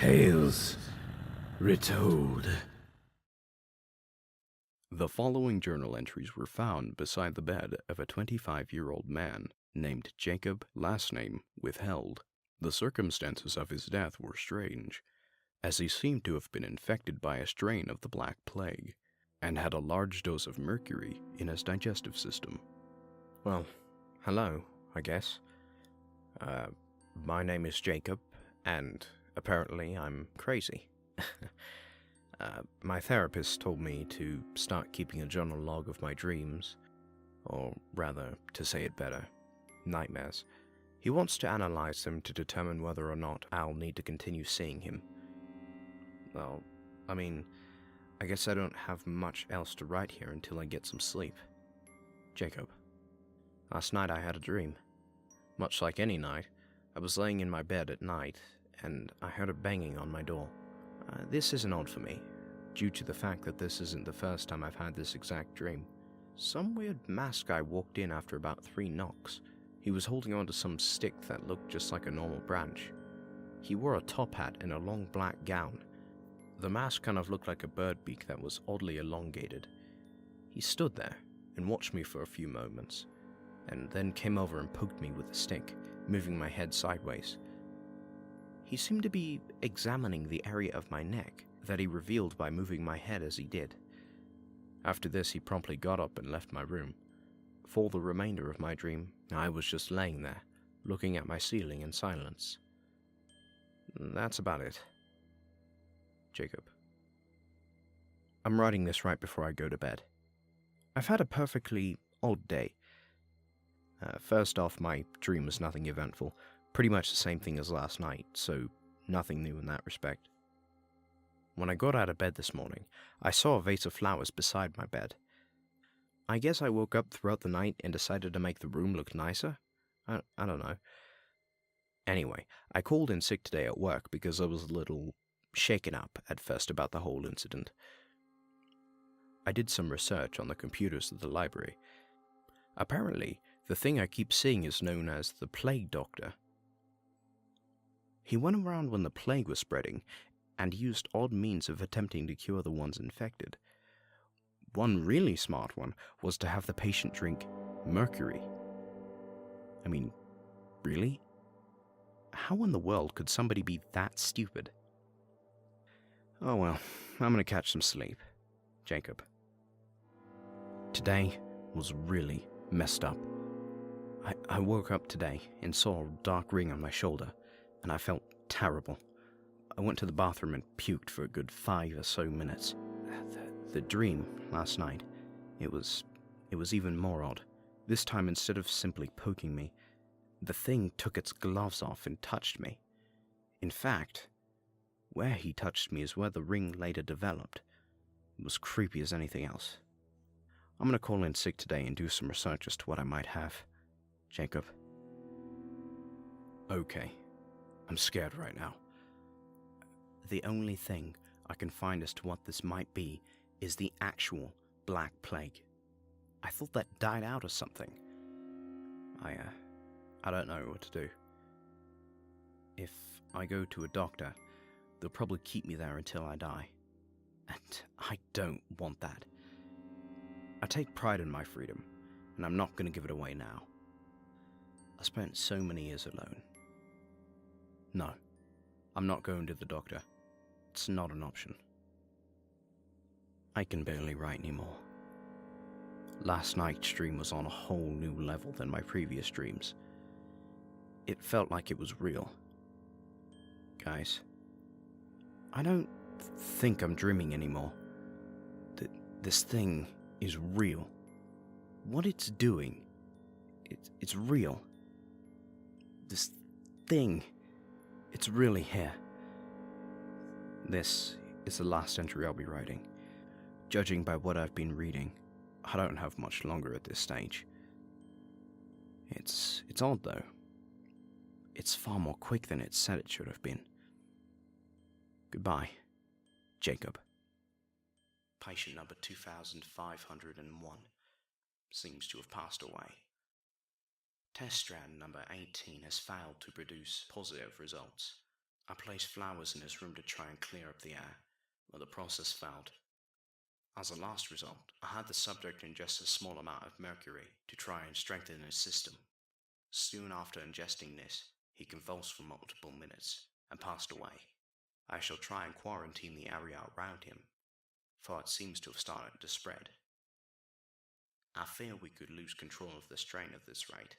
Tales retold. The following journal entries were found beside the bed of a 25-year-old man named Jacob, last name withheld. The circumstances of his death were strange, as he seemed to have been infected by a strain of the Black Plague, and had a large dose of mercury in his digestive system. Well, hello, I guess. My name is Jacob, and apparently I'm crazy. My therapist told me to start keeping a journal log of my dreams, or rather, to say it better, nightmares. He wants to analyze them to determine whether or not I'll need to continue seeing him. Well, I guess I don't have much else to write here until I get some sleep. Jacob. Last night I had a dream. Much like any night, I was laying in my bed at night, and I heard a banging on my door. This isn't odd for me, due to the fact that this isn't the first time I've had this exact dream. Some weird masked guy walked in after about 3 knocks. He was holding onto some stick that looked just like a normal branch. He wore a top hat and a long black gown. The mask kind of looked like a bird beak that was oddly elongated. He stood there and watched me for a few moments, and then came over and poked me with a stick, moving my head sideways. He seemed to be examining the area of my neck that he revealed by moving my head as he did. After this, he promptly got up and left my room. For the remainder of my dream, I was just laying there, looking at my ceiling in silence. That's about it. Jacob. I'm writing this right before I go to bed. I've had a perfectly odd day. First off, my dream was nothing eventful, pretty much the same thing as last night, so nothing new in that respect. When I got out of bed this morning, I saw a vase of flowers beside my bed. I guess I woke up throughout the night and decided to make the room look nicer? I don't know. Anyway, I called in sick today at work because I was a little shaken up at first about the whole incident. I did some research on the computers of the library. Apparently, the thing I keep seeing is known as the Plague Doctor. He went around when the plague was spreading and used odd means of attempting to cure the ones infected. One really smart one was to have the patient drink mercury. Really? How in the world could somebody be that stupid? Oh well, I'm gonna catch some sleep. Jacob. Today was really messed up. I woke up today and saw a dark ring on my shoulder, and I felt terrible. I went to the bathroom and puked for a good 5 or so minutes. The dream last night, it was even more odd. This time, instead of simply poking me, the thing took its gloves off and touched me. In fact, where he touched me is where the ring later developed. It was creepy as anything else. I'm gonna call in sick today and do some research as to what I might have. Jacob. Okay, I'm scared right now. The only thing I can find as to what this might be is the actual Black Plague. I thought that died out or something. I don't know what to do. If I go to a doctor, they'll probably keep me there until I die. And I don't want that. I take pride in my freedom, and I'm not going to give it away now. I spent so many years alone. No, I'm not going to the doctor. It's not an option. I can barely write anymore. Last night's dream was on a whole new level than my previous dreams. It felt like it was real. Guys, I don't think I'm dreaming anymore. This thing is real. What it's doing, it's real. This thing, it's really here. This is the last entry I'll be writing. Judging by what I've been reading, I don't have much longer at this stage. It's odd though. It's far more quick than it said it should have been. Goodbye, Jacob. Patient number 2501 seems to have passed away. Test strand number 18 has failed to produce positive results. I placed flowers in his room to try and clear up the air, but the process failed. As a last result, I had the subject ingest a small amount of mercury to try and strengthen his system. Soon after ingesting this, he convulsed for multiple minutes and passed away. I shall try and quarantine the area around him, for it seems to have started to spread. I fear we could lose control of the strain at this rate.